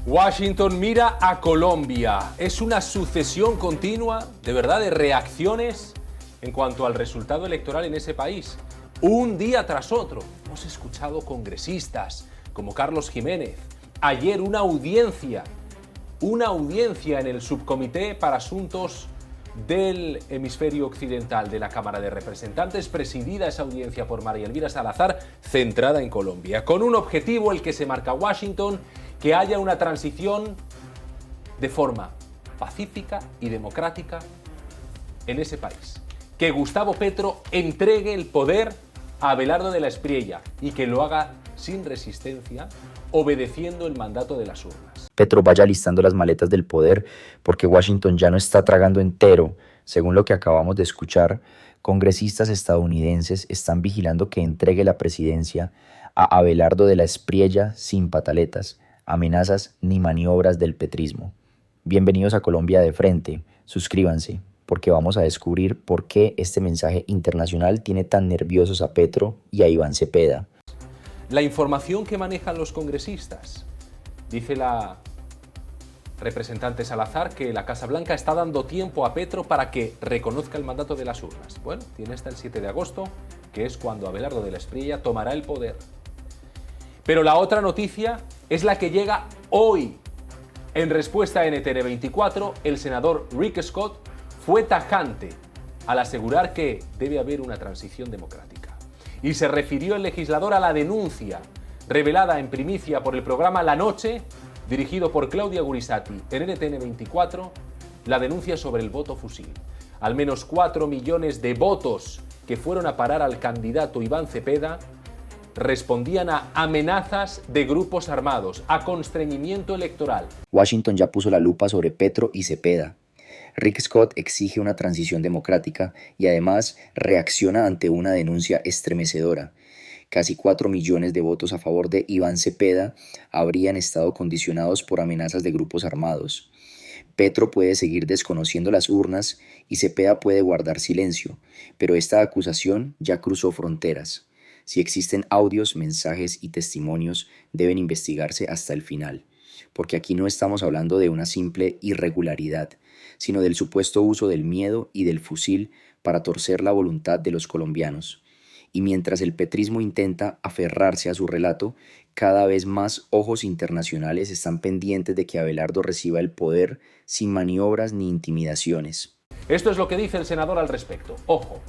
Washington mira a Colombia. Es una sucesión continua, de verdad, de reacciones en cuanto al resultado electoral en ese país. Un día tras otro. Hemos escuchado congresistas como Carlos Jiménez. Ayer una audiencia en el Subcomité para Asuntos del Hemisferio Occidental de la Cámara de Representantes, presidida esa audiencia por María Elvira Salazar, centrada en Colombia, con un objetivo el que se marca Washington: que haya una transición de forma pacífica y democrática en ese país. Que Gustavo Petro entregue el poder a Abelardo de la Espriella y que lo haga sin resistencia, obedeciendo el mandato de las urnas. Petro vaya listando las maletas del poder, porque Washington ya no está tragando entero. Según lo que acabamos de escuchar, congresistas estadounidenses están vigilando que entregue la presidencia a Abelardo de la Espriella sin pataletas, amenazas ni maniobras del petrismo. Bienvenidos a Colombia de Frente. Suscríbanse, porque vamos a descubrir por qué este mensaje internacional tiene tan nerviosos a Petro y a Iván Cepeda. La información que manejan los congresistas. Dice la representante Salazar que la Casa Blanca está dando tiempo a Petro para que reconozca el mandato de las urnas. Bueno, tiene hasta el 7 de agosto, que es cuando Abelardo de la Espriella tomará el poder. Pero la otra noticia es la que llega hoy. En respuesta a NTN24, el senador Rick Scott fue tajante al asegurar que debe haber una transición democrática. Y se refirió el legislador a la denuncia revelada en primicia por el programa La Noche, dirigido por Claudia Gurisati en NTN24, la denuncia sobre el voto fusil. Al menos 4 millones de votos que fueron a parar al candidato Iván Cepeda respondían a amenazas de grupos armados, a constreñimiento electoral. Washington ya puso la lupa sobre Petro y Cepeda. Rick Scott exige una transición democrática y además reacciona ante una denuncia estremecedora. Casi 4 millones de votos a favor de Iván Cepeda habrían estado condicionados por amenazas de grupos armados. Petro puede seguir desconociendo las urnas y Cepeda puede guardar silencio, pero esta acusación ya cruzó fronteras. Si existen audios, mensajes y testimonios, deben investigarse hasta el final, porque aquí no estamos hablando de una simple irregularidad, sino del supuesto uso del miedo y del fusil para torcer la voluntad de los colombianos. Y mientras el petrismo intenta aferrarse a su relato, cada vez más ojos internacionales están pendientes de que Abelardo reciba el poder sin maniobras ni intimidaciones. Esto es lo que dice el senador al respecto. Ojo.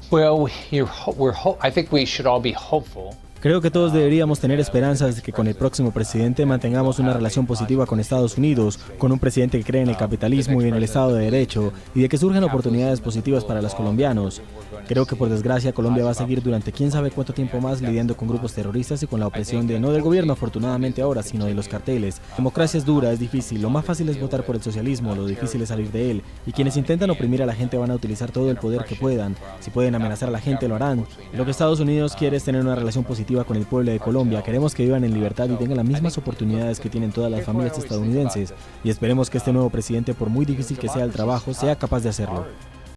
I think we should all be hopeful. Creo que todos deberíamos tener esperanzas de que con el próximo presidente mantengamos una relación positiva con Estados Unidos, con un presidente que cree en el capitalismo y en el Estado de Derecho, y de que surjan oportunidades positivas para los colombianos. Creo que por desgracia Colombia va a seguir durante quién sabe cuánto tiempo más lidiando con grupos terroristas y con la opresión no del gobierno afortunadamente ahora, sino de los carteles. La democracia es dura, es difícil, lo más fácil es votar por el socialismo, lo difícil es salir de él, y quienes intentan oprimir a la gente van a utilizar todo el poder que puedan. Si pueden amenazar a la gente, lo harán. Lo que Estados Unidos quiere es tener una relación positiva con el pueblo de Colombia. Queremos que vivan en libertad y tengan las mismas oportunidades que tienen todas las familias estadounidenses, y esperemos que este nuevo presidente, por muy difícil que sea el trabajo, sea capaz de hacerlo.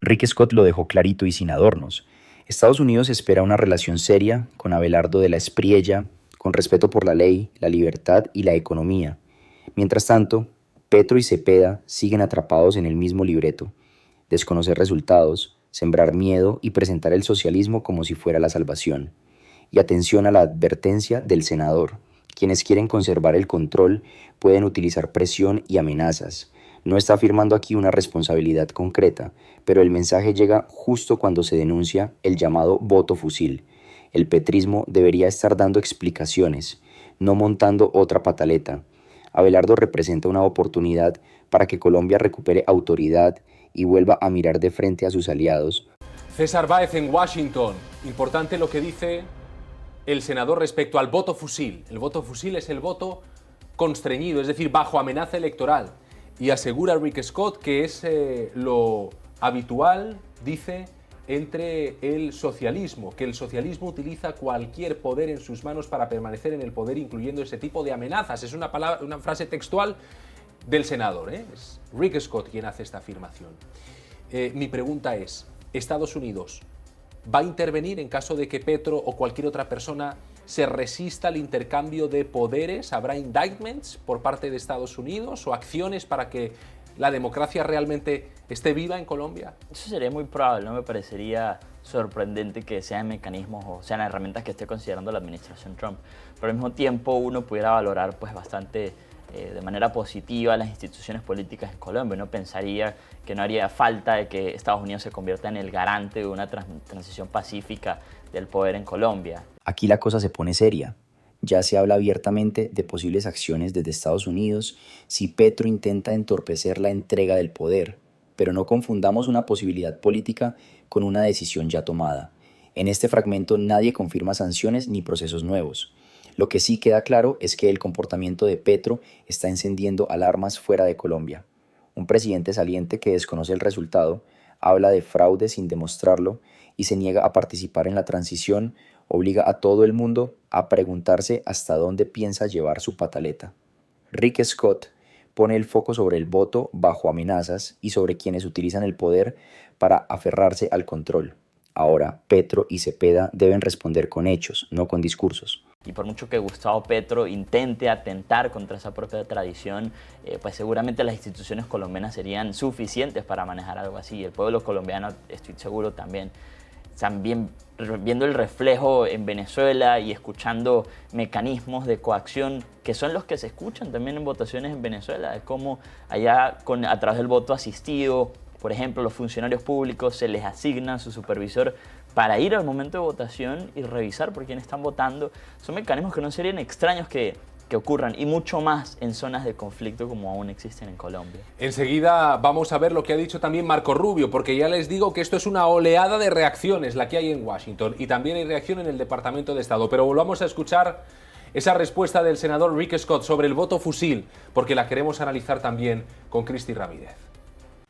Rick Scott lo dejó clarito y sin adornos. Estados Unidos espera una relación seria con Abelardo de la Espriella, con respeto por la ley, la libertad y la economía. Mientras tanto, Petro y Cepeda siguen atrapados en el mismo libreto: desconocer resultados, sembrar miedo y presentar el socialismo como si fuera la salvación. Y atención a la advertencia del senador: quienes quieren conservar el control pueden utilizar presión y amenazas. No está afirmando aquí una responsabilidad concreta, pero el mensaje llega justo cuando se denuncia el llamado voto fusil. El petrismo debería estar dando explicaciones, no montando otra pataleta. Abelardo representa una oportunidad para que Colombia recupere autoridad y vuelva a mirar de frente a sus aliados. César Báez en Washington. Importante lo que dice el senador respecto al voto fusil. El voto fusil es el voto constreñido, es decir, bajo amenaza electoral. Y asegura Rick Scott que es lo habitual, dice, entre el socialismo, que el socialismo utiliza cualquier poder en sus manos para permanecer en el poder, incluyendo ese tipo de amenazas. Es una frase textual del senador, ¿eh? Es Rick Scott quien hace esta afirmación. Mi pregunta es, ¿Estados Unidos va a intervenir en caso de que Petro o cualquier otra persona se resista al intercambio de poderes? ¿Habrá indictments por parte de Estados Unidos o acciones para que la democracia realmente esté viva en Colombia? Eso sería muy probable, no me parecería sorprendente que sean mecanismos o sean herramientas que esté considerando la administración Trump. Pero al mismo tiempo uno pudiera valorar pues bastante de manera positiva las instituciones políticas en Colombia. Uno pensaría que no haría falta de que Estados Unidos se convierta en el garante de una transición pacífica del poder en Colombia. Aquí la cosa se pone seria. Ya se habla abiertamente de posibles acciones desde Estados Unidos si Petro intenta entorpecer la entrega del poder, pero no confundamos una posibilidad política con una decisión ya tomada. En este fragmento nadie confirma sanciones ni procesos nuevos. Lo que sí queda claro es que el comportamiento de Petro está encendiendo alarmas fuera de Colombia. Un presidente saliente que desconoce el resultado, habla de fraude sin demostrarlo y se niega a participar en la transición, obliga a todo el mundo a preguntarse hasta dónde piensa llevar su pataleta. Rick Scott pone el foco sobre el voto bajo amenazas y sobre quienes utilizan el poder para aferrarse al control. Ahora, Petro y Cepeda deben responder con hechos, no con discursos. Y por mucho que Gustavo Petro intente atentar contra esa propia tradición, pues seguramente las instituciones colombianas serían suficientes para manejar algo así. El pueblo colombiano, estoy seguro, también viendo el reflejo en Venezuela y escuchando mecanismos de coacción que son los que se escuchan también en votaciones en Venezuela. Es como allá a través del voto asistido, por ejemplo, los funcionarios públicos se les asigna su supervisor para ir al momento de votación y revisar por quién están votando. Son mecanismos que no serían extraños que ocurran, y mucho más en zonas de conflicto como aún existen en Colombia. Enseguida vamos a ver lo que ha dicho también Marco Rubio, porque ya les digo que esto es una oleada de reacciones la que hay en Washington, y también hay reacción en el Departamento de Estado. Pero volvamos a escuchar esa respuesta del senador Rick Scott sobre el voto fusil, porque la queremos analizar también con Cristi Ramírez.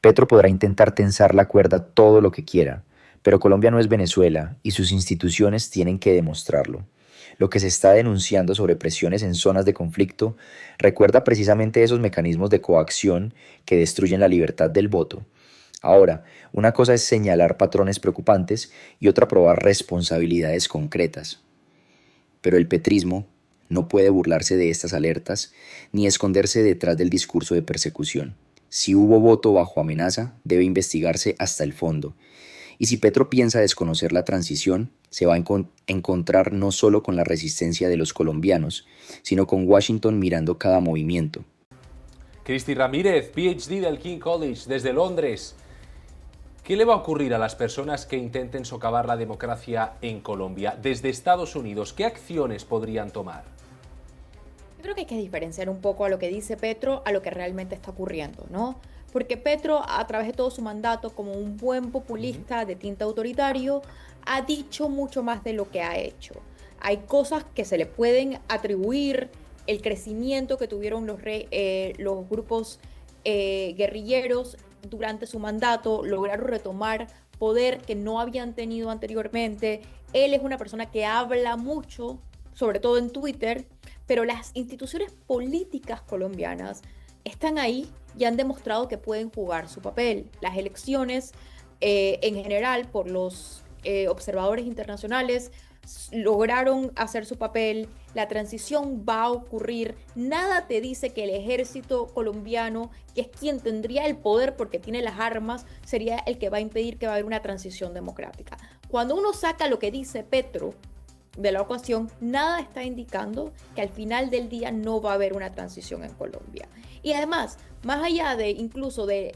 Petro podrá intentar tensar la cuerda todo lo que quiera, pero Colombia no es Venezuela y sus instituciones tienen que demostrarlo. Lo que se está denunciando sobre presiones en zonas de conflicto recuerda precisamente esos mecanismos de coacción que destruyen la libertad del voto. Ahora, una cosa es señalar patrones preocupantes y otra probar responsabilidades concretas. Pero el petrismo no puede burlarse de estas alertas ni esconderse detrás del discurso de persecución. Si hubo voto bajo amenaza, debe investigarse hasta el fondo. Y si Petro piensa desconocer la transición, se va a encontrar no solo con la resistencia de los colombianos, sino con Washington mirando cada movimiento. Cristi Ramírez, PhD del King College, desde Londres. ¿Qué le va a ocurrir a las personas que intenten socavar la democracia en Colombia? Desde Estados Unidos, ¿qué acciones podrían tomar? Yo creo que hay que diferenciar un poco a lo que dice Petro a lo que realmente está ocurriendo, ¿no? Porque Petro, a través de todo su mandato, como un buen populista de tinte autoritario, ha dicho mucho más de lo que ha hecho. Hay cosas que se le pueden atribuir, el crecimiento que tuvieron los grupos guerrilleros durante su mandato, lograron retomar poder que no habían tenido anteriormente. Él es una persona que habla mucho, sobre todo en Twitter, pero las instituciones políticas colombianas están ahí y han demostrado que pueden jugar su papel. Las elecciones, en general, por los observadores internacionales, lograron hacer su papel. La transición va a ocurrir. Nada te dice que el ejército colombiano, que es quien tendría el poder porque tiene las armas, sería el que va a impedir que va a haber una transición democrática. Cuando uno saca lo que dice Petro de la ecuación, nada está indicando que al final del día no va a haber una transición en Colombia. Y además, más allá de incluso de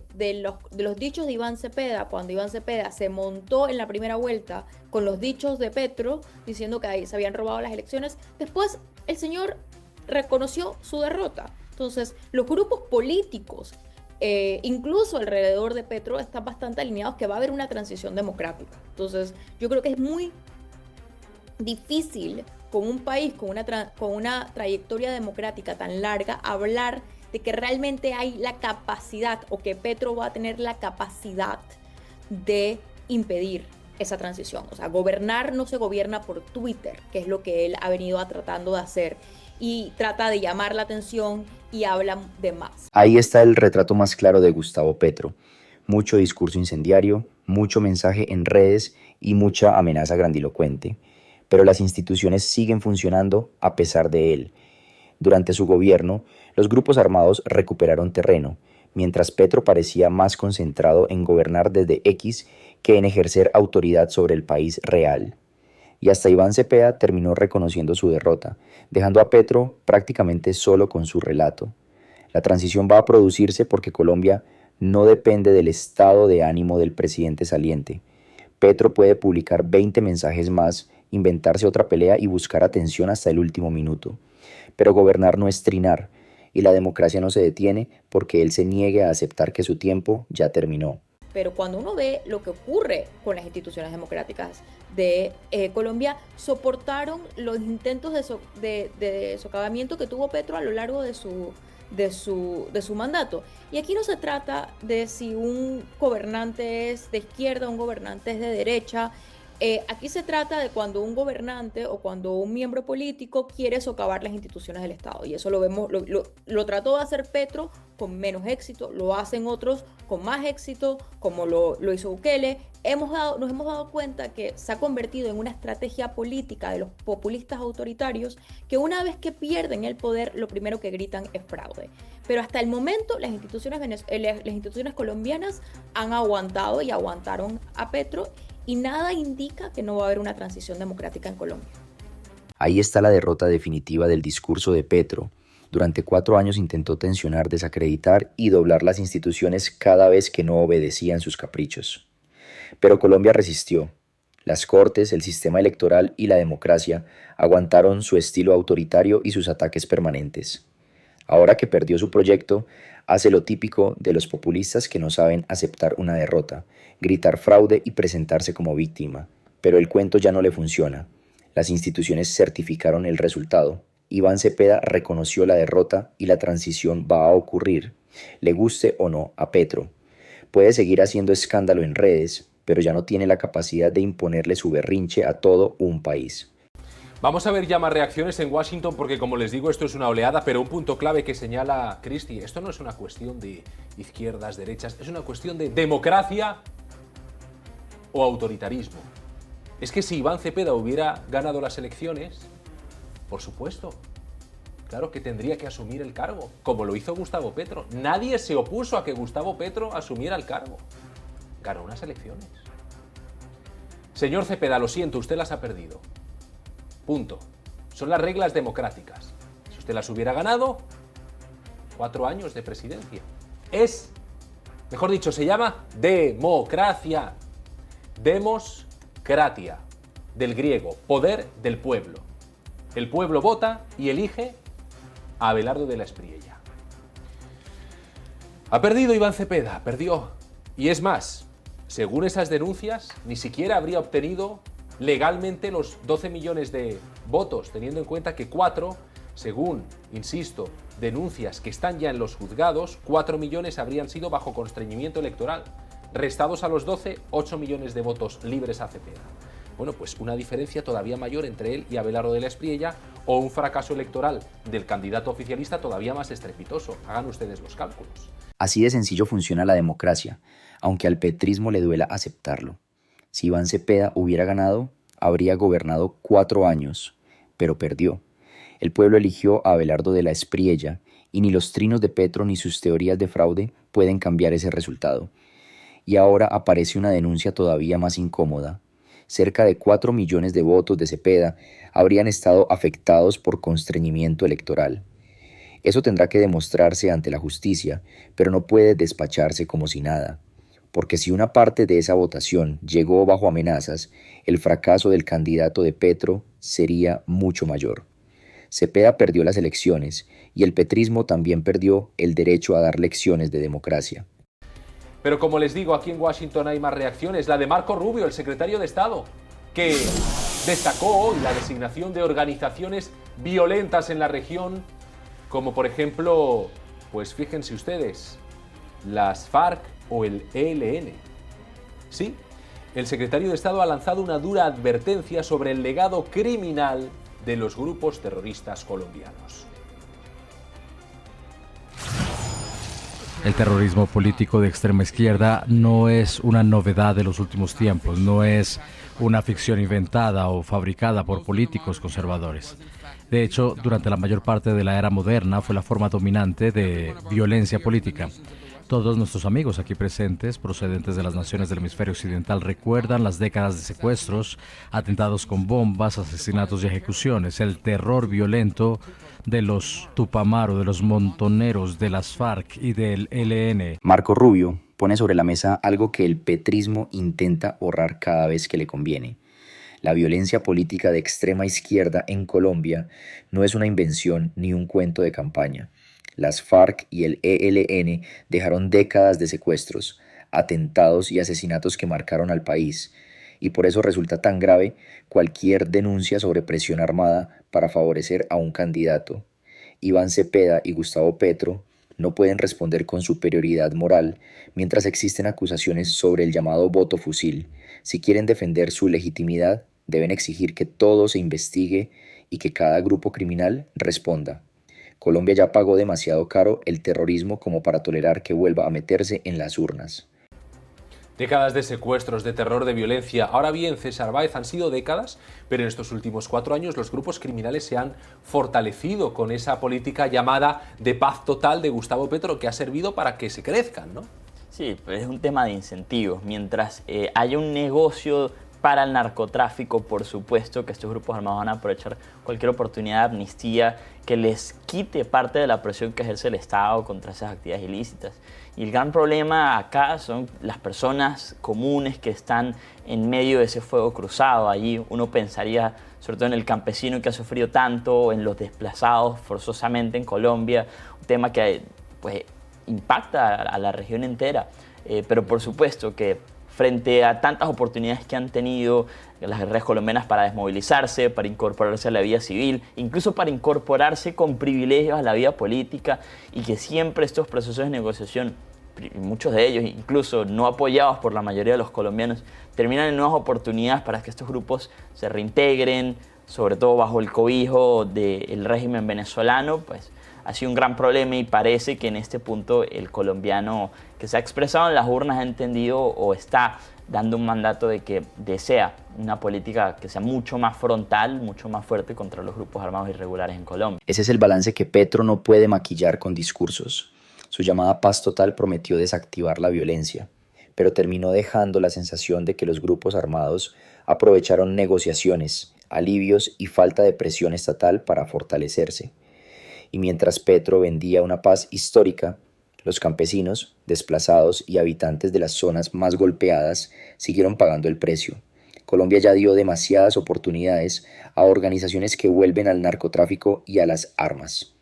los dichos de Iván Cepeda, cuando Iván Cepeda se montó en la primera vuelta con los dichos de Petro, diciendo que ahí se habían robado las elecciones, después el señor reconoció su derrota. Entonces, los grupos políticos, incluso alrededor de Petro, están bastante alineados que va a haber una transición democrática. Entonces, yo creo que es muy difícil con un país con una trayectoria democrática tan larga hablar de que realmente hay la capacidad o que Petro va a tener la capacidad de impedir esa transición. O sea, gobernar no se gobierna por Twitter, que es lo que él ha venido tratando de hacer, y trata de llamar la atención y habla de más. Ahí está el retrato más claro de Gustavo Petro. Mucho discurso incendiario, mucho mensaje en redes y mucha amenaza grandilocuente. pero las instituciones siguen funcionando a pesar de él. Durante su gobierno, los grupos armados recuperaron terreno, mientras Petro parecía más concentrado en gobernar desde X que en ejercer autoridad sobre el país real. Y hasta Iván Cepeda terminó reconociendo su derrota, dejando a Petro prácticamente solo con su relato. La transición va a producirse porque Colombia no depende del estado de ánimo del presidente saliente. Petro puede publicar 20 mensajes más, inventarse otra pelea y buscar atención hasta el último minuto. Pero gobernar no es trinar, y la democracia no se detiene porque él se niegue a aceptar que su tiempo ya terminó. Pero cuando uno ve lo que ocurre con las instituciones democráticas de Colombia, soportaron los intentos de socavamiento que tuvo Petro a lo largo de su mandato. Y aquí no se trata de si un gobernante es de izquierda o un gobernante es de derecha. Aquí se trata de cuando un gobernante o cuando un miembro político quiere socavar las instituciones del Estado. Y eso lo vemos, lo trató de hacer Petro con menos éxito, lo hacen otros con más éxito, como lo hizo Bukele. Nos hemos dado cuenta que se ha convertido en una estrategia política de los populistas autoritarios que una vez que pierden el poder, lo primero que gritan es fraude. Pero hasta el momento las instituciones colombianas han aguantado y aguantaron a Petro, y nada indica que no va a haber una transición democrática en Colombia. Ahí está la derrota definitiva del discurso de Petro. Durante 4 años intentó tensionar, desacreditar y doblar las instituciones cada vez que no obedecían sus caprichos. Pero Colombia resistió. Las cortes, el sistema electoral y la democracia aguantaron su estilo autoritario y sus ataques permanentes. Ahora que perdió su proyecto, hace lo típico de los populistas que no saben aceptar una derrota, gritar fraude y presentarse como víctima. Pero el cuento ya no le funciona. Las instituciones certificaron el resultado. Iván Cepeda reconoció la derrota y la transición va a ocurrir, le guste o no a Petro. Puede seguir haciendo escándalo en redes, pero ya no tiene la capacidad de imponerle su berrinche a todo un país. Vamos a ver ya más reacciones en Washington porque, como les digo, esto es una oleada, pero un punto clave que señala Cristi, esto no es una cuestión de izquierdas, derechas, es una cuestión de democracia o autoritarismo. Es que si Iván Cepeda hubiera ganado las elecciones, por supuesto, claro que tendría que asumir el cargo, como lo hizo Gustavo Petro. Nadie se opuso a que Gustavo Petro asumiera el cargo. Ganó unas elecciones. Señor Cepeda, lo siento, usted las ha perdido. Punto. Son las reglas democráticas. Si usted las hubiera ganado, 4 años de presidencia. Mejor dicho, se llama democracia. Demoskratia, del griego, poder del pueblo. El pueblo vota y elige a Abelardo de la Espriella. Ha perdido Iván Cepeda, perdió. Y es más, según esas denuncias, ni siquiera habría obtenido legalmente los 12 millones de votos, teniendo en cuenta que 4, según, insisto, denuncias que están ya en los juzgados, 4 millones habrían sido bajo constreñimiento electoral. Restados a los 12, 8 millones de votos libres a Cepeda. Bueno, pues una diferencia todavía mayor entre él y Abelardo de la Espriella, o un fracaso electoral del candidato oficialista todavía más estrepitoso. Hagan ustedes los cálculos. Así de sencillo funciona la democracia, aunque al petrismo le duela aceptarlo. Si Iván Cepeda hubiera ganado, habría gobernado 4 años, pero perdió. El pueblo eligió a Abelardo de la Espriella, y ni los trinos de Petro ni sus teorías de fraude pueden cambiar ese resultado. Y ahora aparece una denuncia todavía más incómoda. Cerca de 4 millones de votos de Cepeda habrían estado afectados por constreñimiento electoral. Eso tendrá que demostrarse ante la justicia, pero no puede despacharse como si nada, porque si una parte de esa votación llegó bajo amenazas, el fracaso del candidato de Petro sería mucho mayor. Cepeda perdió las elecciones y el petrismo también perdió el derecho a dar lecciones de democracia. Pero como les digo, aquí en Washington hay más reacciones. La de Marco Rubio, el secretario de Estado, que destacó hoy la designación de organizaciones violentas en la región, como por ejemplo, pues fíjense ustedes, las FARC o el ELN. Sí, el secretario de Estado ha lanzado una dura advertencia sobre el legado criminal de los grupos terroristas colombianos. El terrorismo político de extrema izquierda no es una novedad de los últimos tiempos, no es una ficción inventada o fabricada por políticos conservadores. De hecho, durante la mayor parte de la era moderna fue la forma dominante de violencia política. Todos nuestros amigos aquí presentes, procedentes de las naciones del hemisferio occidental, recuerdan las décadas de secuestros, atentados con bombas, asesinatos y ejecuciones, el terror violento de los Tupamaro, de los montoneros, de las FARC y del ELN. Marco Rubio pone sobre la mesa algo que el petrismo intenta borrar cada vez que le conviene. La violencia política de extrema izquierda en Colombia no es una invención ni un cuento de campaña. Las FARC y el ELN dejaron décadas de secuestros, atentados y asesinatos que marcaron al país, y por eso resulta tan grave cualquier denuncia sobre presión armada para favorecer a un candidato. Iván Cepeda y Gustavo Petro no pueden responder con superioridad moral mientras existen acusaciones sobre el llamado voto fusil. Si quieren defender su legitimidad, deben exigir que todo se investigue y que cada grupo criminal responda. Colombia ya pagó demasiado caro el terrorismo como para tolerar que vuelva a meterse en las urnas. Décadas de secuestros, de terror, de violencia. Ahora bien, César Báez, han sido décadas, pero en estos últimos 4 años los grupos criminales se han fortalecido con esa política llamada de paz total de Gustavo Petro, que ha servido para que se crezcan, ¿no? Sí, pero es un tema de incentivos. Mientras haya un negocio para el narcotráfico, por supuesto que estos grupos armados van a aprovechar cualquier oportunidad de amnistía que les quite parte de la presión que ejerce el Estado contra esas actividades ilícitas. Y el gran problema acá son las personas comunes que están en medio de ese fuego cruzado. Allí uno pensaría, sobre todo en el campesino que ha sufrido tanto, en los desplazados forzosamente en Colombia, un tema que pues, impacta a la región entera. Pero por supuesto que frente a tantas oportunidades que han tenido las guerrillas colombianas para desmovilizarse, para incorporarse a la vida civil, incluso para incorporarse con privilegios a la vida política, y que siempre estos procesos de negociación, muchos de ellos incluso no apoyados por la mayoría de los colombianos, terminan en nuevas oportunidades para que estos grupos se reintegren, sobre todo bajo el cobijo del régimen venezolano, pues ha sido un gran problema, y parece que en este punto el colombiano que se ha expresado en las urnas ha entendido o está dando un mandato de que desea una política que sea mucho más frontal, mucho más fuerte contra los grupos armados irregulares en Colombia. Ese es el balance que Petro no puede maquillar con discursos. Su llamada paz total prometió desactivar la violencia, pero terminó dejando la sensación de que los grupos armados aprovecharon negociaciones, alivios y falta de presión estatal para fortalecerse. Y mientras Petro vendía una paz histórica, los campesinos, desplazados y habitantes de las zonas más golpeadas siguieron pagando el precio. Colombia ya dio demasiadas oportunidades a organizaciones que vuelven al narcotráfico y a las armas.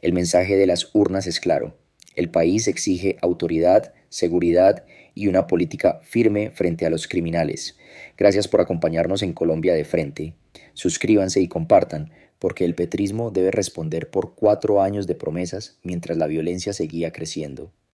El mensaje de las urnas es claro. El país exige autoridad, seguridad y una política firme frente a los criminales. Gracias por acompañarnos en Colombia de Frente. Suscríbanse y compartan, porque el petrismo debe responder por 4 años de promesas mientras la violencia seguía creciendo.